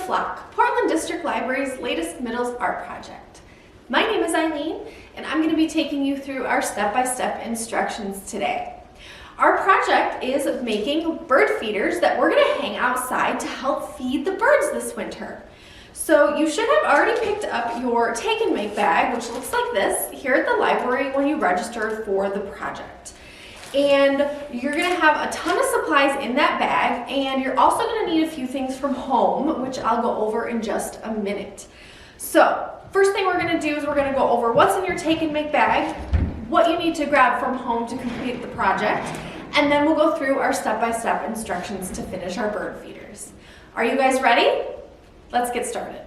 Flock, Portland District Library's latest middles art project. My name is Eileen, and I'm going to be taking you through our step-by-step instructions today. Our project is making bird feeders that we're going to hang outside to help feed the birds this winter. So you should have already picked up your take and make bag, which looks like this, here at the library when you registered for the project. And you're going to have a ton of supplies in that bag, and you're also going to need a few things from home, which I'll go over in just a minute. So first thing we're going to do is we're going to go over what's in your take and make bag, what you need to grab from home to complete the project, and then we'll go through our step-by-step instructions to finish our bird feeders. Are you guys ready? Let's get started.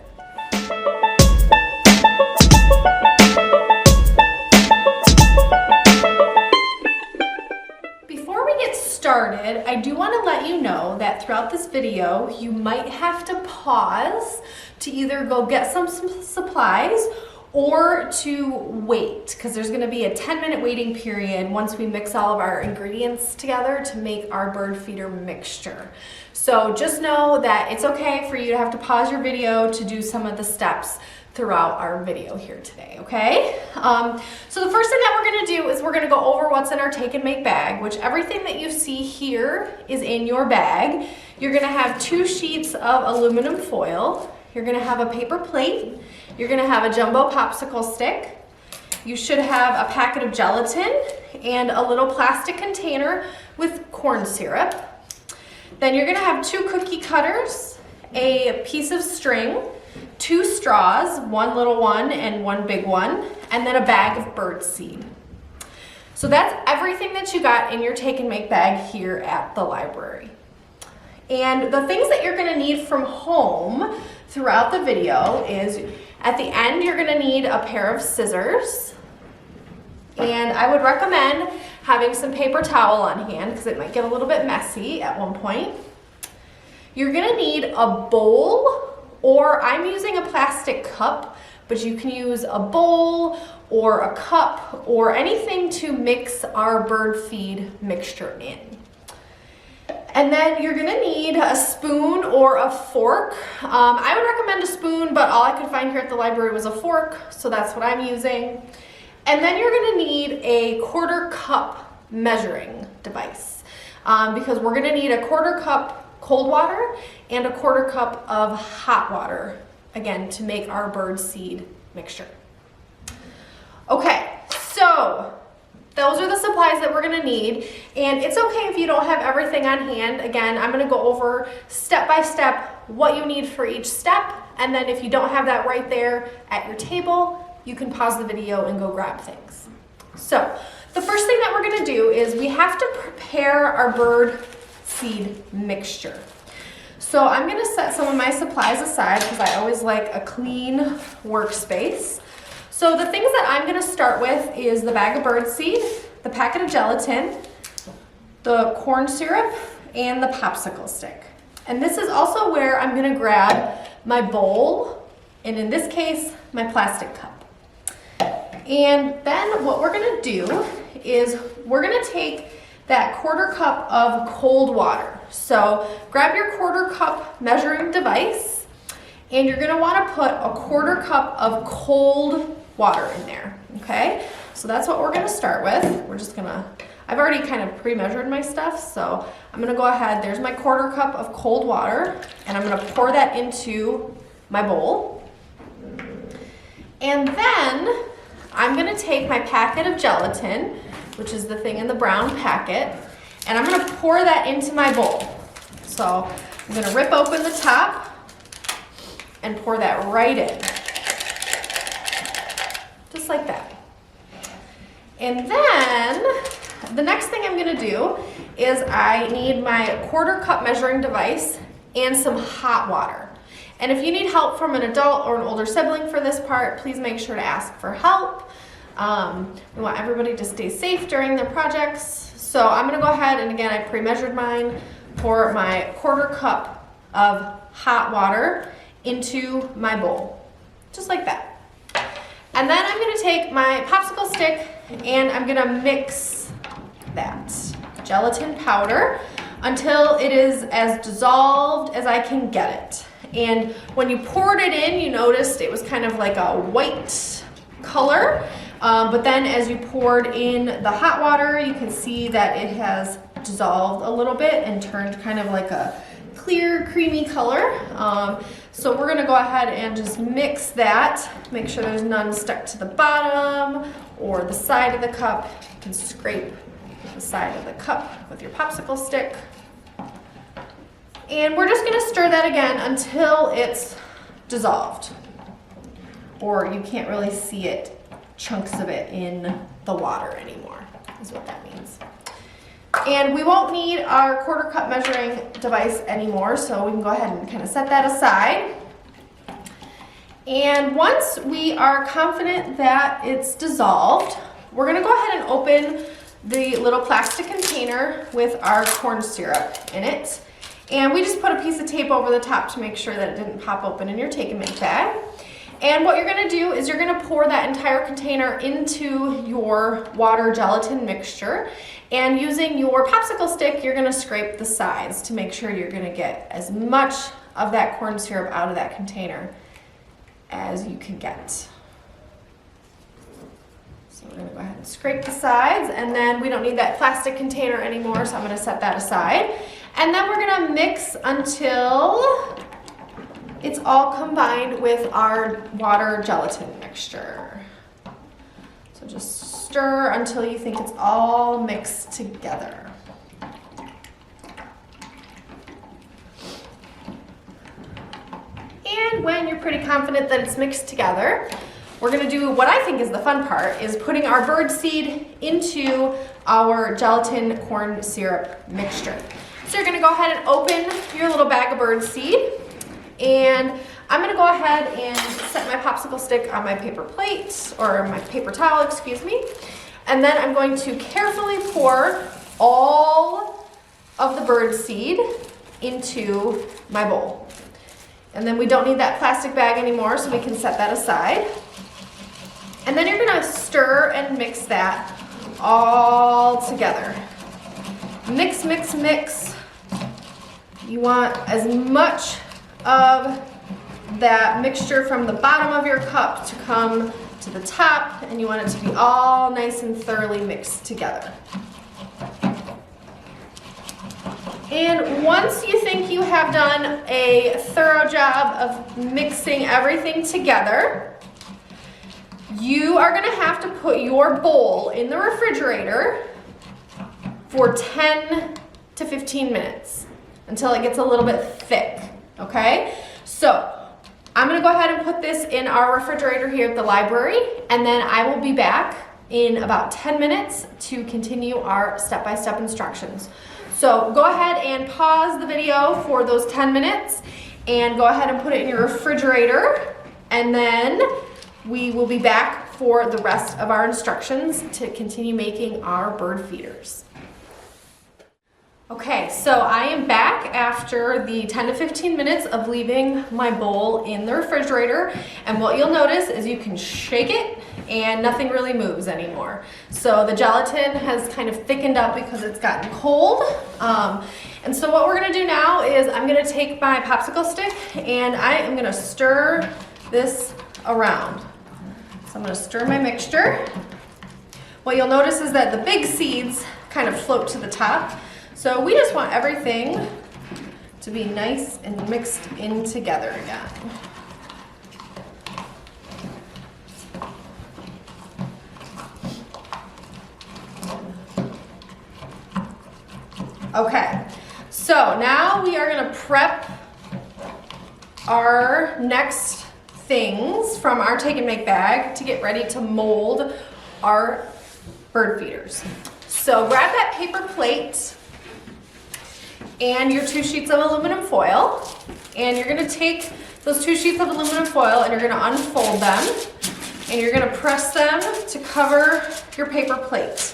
Before we get started, I do want to let you know that throughout this video, you might have to pause to either go get some supplies or to wait, because there's going to be a 10-minute waiting period once we mix all of our ingredients together to make our bird feeder mixture. So just know that it's okay for you to have to pause your video to do some of the steps throughout our video here today, okay? So the first thing that we're going to do is we're going to go over what's in our take and make bag, which everything that you see here is in your bag. You're going to have 2 sheets of aluminum foil. You're going to have a paper plate. You're going to have a jumbo popsicle stick. You should have a packet of gelatin and a little plastic container with corn syrup. Then you're going to have 2 cookie cutters, a piece of string, 2 straws, 1 little one and 1 big one, and then a bag of bird seed. So that's everything that you got in your take and make bag here at the library. And the things that you're going to need from home throughout the video is, at the end, you're going to need a pair of scissors. And I would recommend having some paper towel on hand because it might get a little bit messy at one point. You're going to need a bowl, or I'm using a plastic cup, but you can use a bowl or a cup or anything to mix our bird feed mixture in. And then you're gonna need a spoon or a fork. I would recommend a spoon, but all I could find here at the library was a fork, so that's what I'm using. And then you're gonna need a 1/4 cup measuring device because we're gonna need a 1/4 cup cold water and a 1/4 cup of hot water, again, to make our bird seed mixture. Okay, so those are the supplies that we're gonna need, and it's okay if you don't have everything on hand. Again, I'm gonna go over step by step what you need for each step, and then if you don't have that right there at your table, you can pause the video and go grab things. So, the first thing that we're gonna do is we have to prepare our bird seed mixture. So I'm gonna set some of my supplies aside because I always like a clean workspace. So the things that I'm gonna start with is the bag of bird seed, the packet of gelatin, the corn syrup, and the popsicle stick. And this is also where I'm gonna grab my bowl, and in this case, my plastic cup. And then what we're gonna do is we're gonna take that 1/4 cup of cold water. So grab your 1/4 cup measuring device, and you're gonna wanna put a 1/4 cup of cold water in there, okay? So that's what we're gonna start with. I've already kind of pre-measured my stuff, so I'm gonna go ahead, there's my 1/4 cup of cold water, and I'm gonna pour that into my bowl. And then I'm gonna take my packet of gelatin, which is the thing in the brown packet, and I'm gonna pour that into my bowl. So I'm gonna rip open the top and pour that right in. Just like that. And then the next thing I'm gonna do is I need my 1/4 cup measuring device and some hot water. And if you need help from an adult or an older sibling for this part, please make sure to ask for help. We want everybody to stay safe during their projects. So I'm gonna go ahead and again, I pre-measured mine, pour my 1/4 cup of hot water into my bowl, just like that. And then I'm gonna take my popsicle stick and I'm gonna mix that gelatin powder until it is as dissolved as I can get it. And when you poured it in, you noticed it was kind of like a white color. But then as you poured in the hot water, you can see that it has dissolved a little bit and turned kind of like a clear, creamy color. So we're gonna go ahead and just mix that. Make sure there's none stuck to the bottom or the side of the cup. You can scrape the side of the cup with your popsicle stick. And we're just gonna stir that again until it's dissolved, or you can't really see it, chunks of it in the water anymore, is what that means. And we won't need our quarter cup measuring device anymore, so we can go ahead and kind of set that aside. And once we are confident that it's dissolved, we're gonna go ahead and open the little plastic container with our corn syrup in it. And we just put a piece of tape over the top to make sure that it didn't pop open in your take and make bag. And what you're gonna do is you're gonna pour that entire container into your water gelatin mixture. And using your popsicle stick, you're gonna scrape the sides to make sure you're gonna get as much of that corn syrup out of that container as you can get. So we're gonna go ahead and scrape the sides, and then we don't need that plastic container anymore, so I'm gonna set that aside. And then we're gonna mix until it's all combined with our water gelatin mixture. So just stir until you think it's all mixed together. And when you're pretty confident that it's mixed together, we're gonna do what I think is the fun part, is putting our birdseed into our gelatin corn syrup mixture. So you're gonna go ahead and open your little bag of birdseed, and I'm gonna go ahead and set my popsicle stick on my paper plate, or my paper towel, excuse me. And then I'm going to carefully pour all of the birdseed into my bowl. And then we don't need that plastic bag anymore, so we can set that aside. And then you're gonna stir and mix that all together. Mix, mix, mix. You want as much of that mixture from the bottom of your cup to come to the top, and you want it to be all nice and thoroughly mixed together. And once you think you have done a thorough job of mixing everything together, you are gonna have to put your bowl in the refrigerator for 10 to 15 minutes until it gets a little bit thick, okay? So I'm gonna go ahead and put this in our refrigerator here at the library, and then I will be back in about 10 minutes to continue our step-by-step instructions. So go ahead and pause the video for those 10 minutes and go ahead and put it in your refrigerator, and then we will be back for the rest of our instructions to continue making our bird feeders. Okay, so I am back after the 10 to 15 minutes of leaving my bowl in the refrigerator, and what you'll notice is you can shake it and nothing really moves anymore. So the gelatin has kind of thickened up because it's gotten cold. And so what we're gonna do now is I'm gonna take my popsicle stick and I am gonna stir this around. So I'm gonna stir my mixture. What you'll notice is that the big seeds kind of float to the top. So we just want everything to be nice and mixed in together again. Okay, so now we are gonna prep our next things from our take and make bag to get ready to mold our bird feeders. So grab that paper plate and your 2 sheets of aluminum foil, and you're gonna take those 2 sheets of aluminum foil and you're gonna unfold them, and you're gonna press them to cover your paper plate.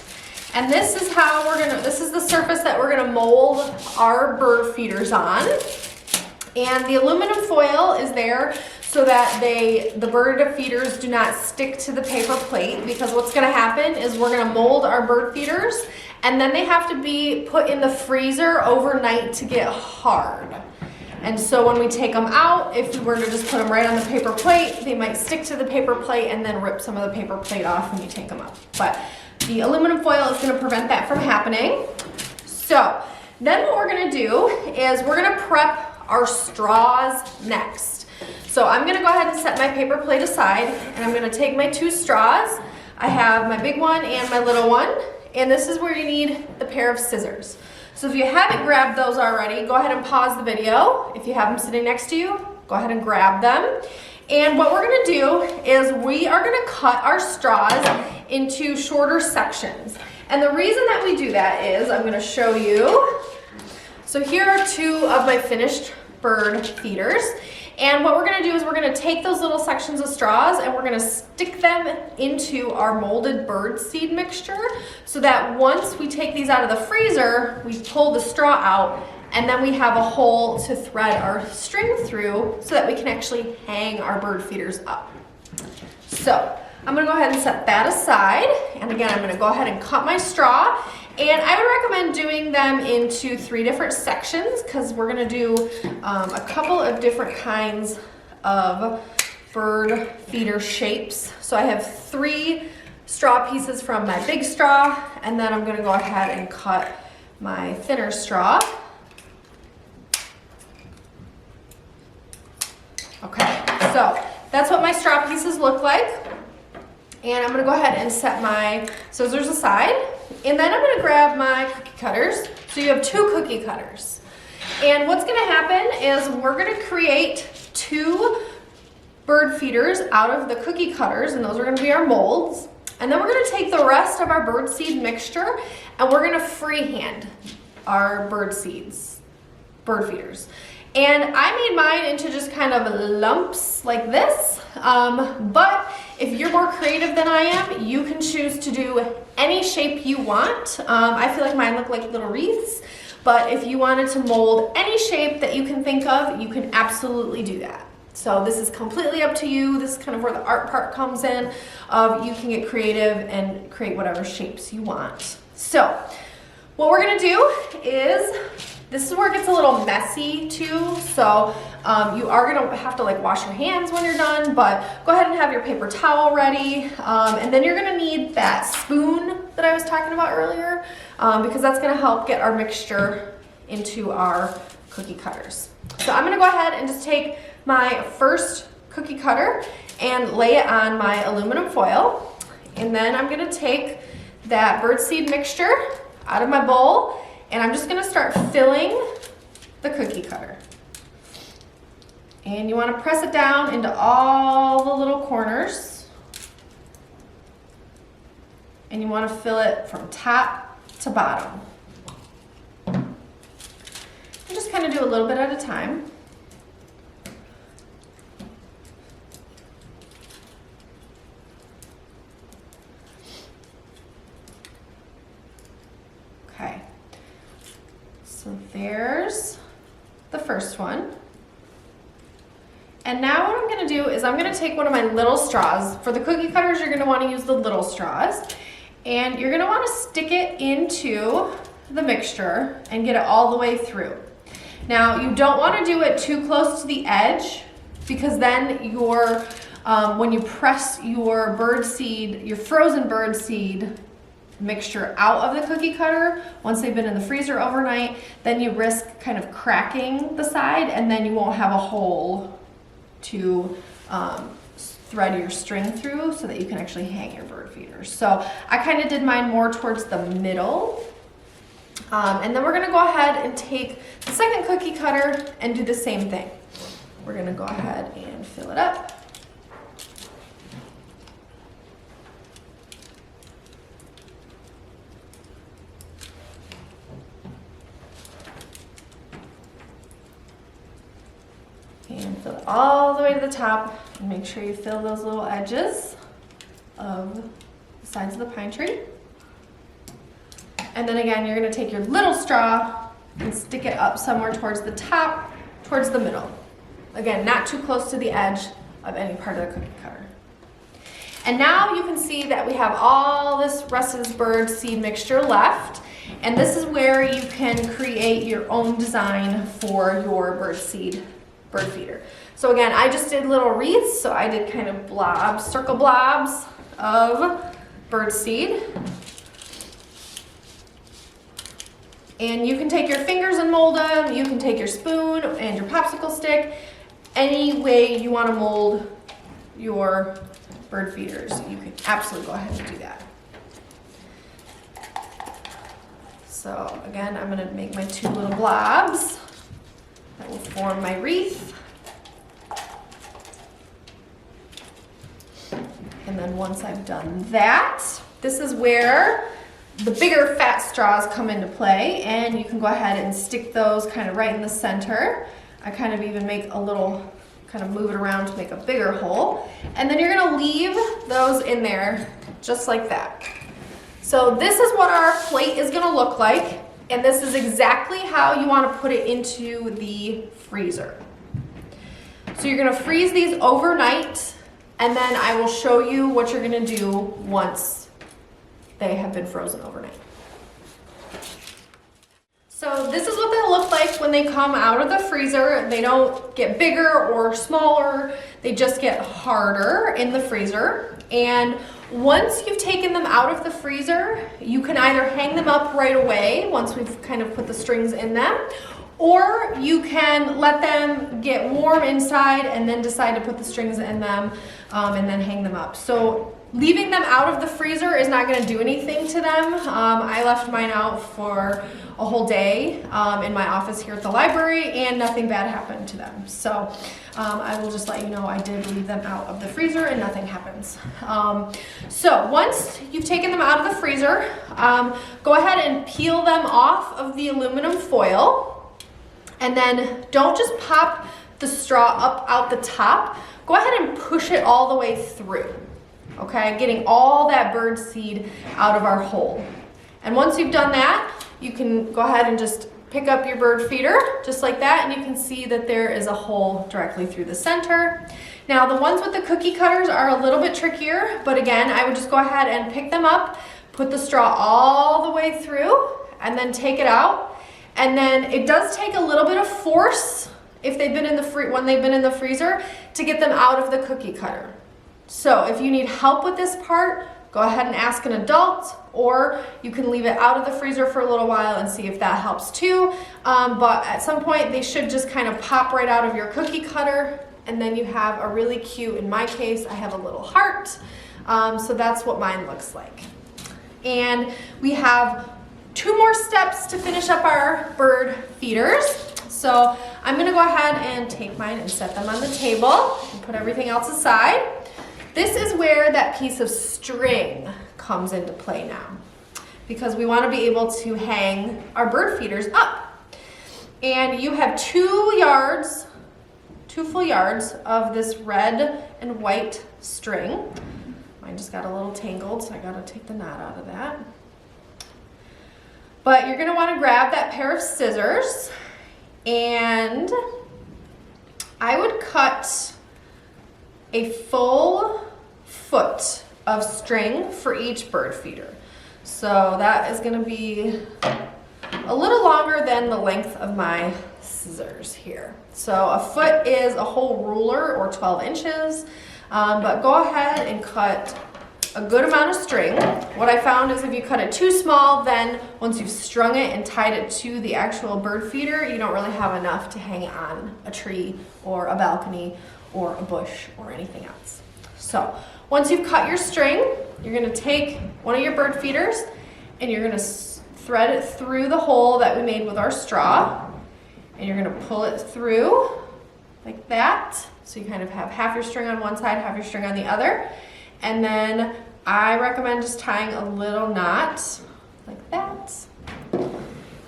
And this is how this is the surface that we're gonna mold our bird feeders on. And the aluminum foil is there so that the bird feeders do not stick to the paper plate, because what's gonna happen is we're gonna mold our bird feeders and then they have to be put in the freezer overnight to get hard. And so when we take them out, if we were to just put them right on the paper plate, they might stick to the paper plate and then rip some of the paper plate off when you take them out. But the aluminum foil is going to prevent that from happening. So then what we're going to do is we're going to prep our straws next. So I'm going to go ahead and set my paper plate aside, and I'm going to take my 2 straws. I have my big one and my little one, and this is where you need the pair of scissors. So if you haven't grabbed those already, go ahead and pause the video. If you have them sitting next to you, go ahead and grab them. And what we're going to do is we are going to cut our straws into shorter sections. And the reason that we do that is, I'm going to show you. So here are 2 of my finished bird feeders. And what we're going to do is we're going to take those little sections of straws and we're going to stick them into our molded bird seed mixture, so that once we take these out of the freezer, we pull the straw out and then we have a hole to thread our string through so that we can actually hang our bird feeders up. So I'm going to go ahead and set that aside. And again, I'm going to go ahead and cut my straw. And I would recommend doing them into 3 different sections, because we're going to do a couple of different kinds of bird feeder shapes. So I have 3 straw pieces from my big straw, and then I'm going to go ahead and cut my thinner straw. Okay, so that's what my straw pieces look like. And I'm going to go ahead and set my scissors aside. And then I'm going to grab my cookie cutters. So you have 2 cookie cutters. And what's going to happen is we're going to create 2 bird feeders out of the cookie cutters, and those are going to be our molds. And then we're going to take the rest of our bird seed mixture and we're going to freehand our bird feeders. And I made mine into just kind of lumps like this, but if you're more creative than I am, you can choose to do any shape you want. I feel like mine look like little wreaths, but if you wanted to mold any shape that you can think of, you can absolutely do that. So this is completely up to you. This is kind of where the art part comes in, of you can get creative and create whatever shapes you want. So what we're gonna do is, this is where it gets a little messy too, so you are gonna have to like wash your hands when you're done, but go ahead and have your paper towel ready, and then you're gonna need that spoon that I was talking about earlier, because that's gonna help get our mixture into our cookie cutters. So I'm gonna go ahead and just take my first cookie cutter and lay it on my aluminum foil, and then I'm gonna take that birdseed mixture out of my bowl, and I'm just going to start filling the cookie cutter. And you want to press it down into all the little corners. And you want to fill it from top to bottom. And just kind of do a little bit at a time. Okay. So there's the first one. And now what I'm going to do is I'm going to take one of my little straws. For the cookie cutters, you're going to want to use the little straws. And you're going to want to stick it into the mixture and get it all the way through. Now, you don't want to do it too close to the edge, because then your, when you press your birdseed, your frozen birdseed mixture out of the cookie cutter, once they've been in the freezer overnight, then you risk kind of cracking the side, and then you won't have a hole to thread your string through so that you can actually hang your bird feeders. So I kind of did mine more towards the middle. And then we're going to go ahead and take the second cookie cutter and do the same thing. We're going to go ahead and fill it up. And fill it all the way to the top, and make sure you fill those little edges of the sides of the pine tree. And then again, you're going to take your little straw and stick it up somewhere towards the top, towards the middle. Again, not too close to the edge of any part of the cookie cutter. And now you can see that we have all this rest of this bird seed mixture left. And this is where you can create your own design for your birdseed bird feeder. So again, I just did little wreaths, so I did kind of blobs, circle blobs of birdseed. And you can take your fingers and mold them, you can take your spoon and your popsicle stick, any way you want to mold your bird feeders, you can absolutely go ahead and do that. So again, I'm going to make my 2 little blobs that will form my wreath. And then once I've done that, this is where the bigger fat straws come into play, and you can go ahead and stick those kind of right in the center. I kind of even make a little, kind of move it around to make a bigger hole. And then you're gonna leave those in there just like that. So this is what our plate is gonna look like, and this is exactly how you wanna put it into the freezer. So you're gonna freeze these overnight, and then I will show you what you're gonna do once they have been frozen overnight. So this is what they look like when they come out of the freezer. They don't get bigger or smaller, they just get harder in the freezer. And once you've taken them out of the freezer, you can either hang them up right away once we've kind of put the strings in them, or you can let them get warm inside and then decide to put the strings in them and then hang them up. So leaving them out of the freezer is not going to do anything to them. I left mine out for a whole day in my office here at the library, and nothing bad happened to them. So I will just let you know I did leave them out of the freezer and nothing happens. So once you've taken them out of the freezer, go ahead and peel them off of the aluminum foil. And then don't just pop the straw up out the top. Go ahead and push it all the way through. Okay, getting all that bird seed out of our hole. And once you've done that, you can go ahead and just pick up your bird feeder, just like that, and you can see that there is a hole directly through the center. Now, the ones with the cookie cutters are a little bit trickier, but again, I would just go ahead and pick them up, put the straw all the way through, and then take it out. And then it does take a little bit of force if they've been in the when they've been in the freezer to get them out of the cookie cutter. So if you need help with this part, go ahead and ask an adult, or you can leave it out of the freezer for a little while and see if that helps too. But at some point, they should just kind of pop right out of your cookie cutter, and then you have a really cute, in my case, I have a little heart. So that's what mine looks like. And we have 2 more steps to finish up our bird feeders. So I'm gonna go ahead and take mine and set them on the table and put everything else aside. This is where that piece of string comes into play now, because we want to be able to hang our bird feeders up. And you have 2 full yards of this red and white string. Mine just got a little tangled, so I gotta take the knot out of that. But you're gonna wanna grab that pair of scissors, and I would cut a full foot of string for each bird feeder. So that is gonna be a little longer than the length of my scissors here. So a foot is a whole ruler, or 12 inches, but go ahead and cut a good amount of string. What I found is if you cut it too small, then once you've strung it and tied it to the actual bird feeder, you don't really have enough to hang on a tree or a balcony or a bush or anything else. So once you've cut your string, you're gonna take one of your bird feeders and you're gonna thread it through the hole that we made with our straw, and you're gonna pull it through like that. So you kind of have half your string on one side, half your string on the other. And then I recommend just tying a little knot like that.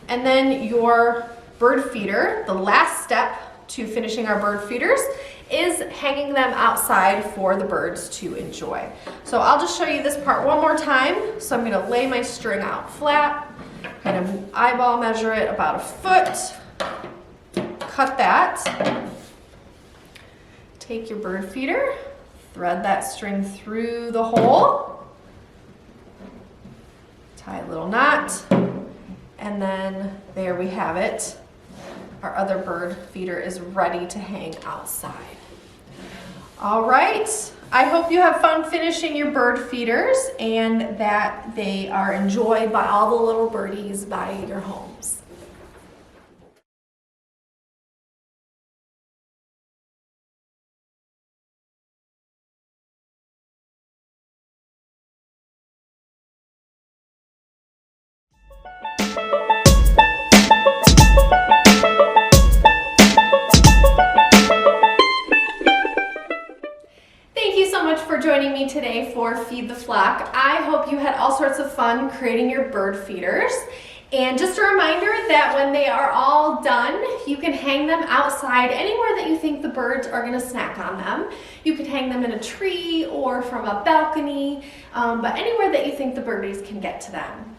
And then your bird feeder, the last step to finishing our bird feeders, is hanging them outside for the birds to enjoy. So I'll just show you this part one more time. So I'm gonna lay my string out flat, kind of eyeball measure it about a foot, cut that, take your bird feeder, thread that string through the hole, tie a little knot, And then there we have it. Our other bird feeder is ready to hang outside. All right, I hope you have fun finishing your bird feeders and that they are enjoyed by all the little birdies by your homes. Thank you so much for joining me today for Feed the Flock. I hope you had all sorts of fun creating your bird feeders. And just a reminder that when they are all done, you can hang them outside anywhere that you think the birds are going to snack on them. You can hang them in a tree or from a balcony, but anywhere that you think the birdies can get to them.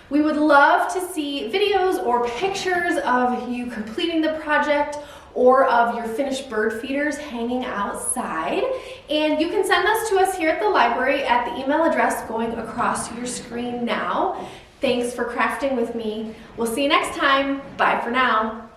We would love to see videos or pictures of you completing the project or of your finished bird feeders hanging outside. And you can send those to us here at the library at the email address going across your screen now. Thanks for crafting with me. We'll see you next time. Bye for now.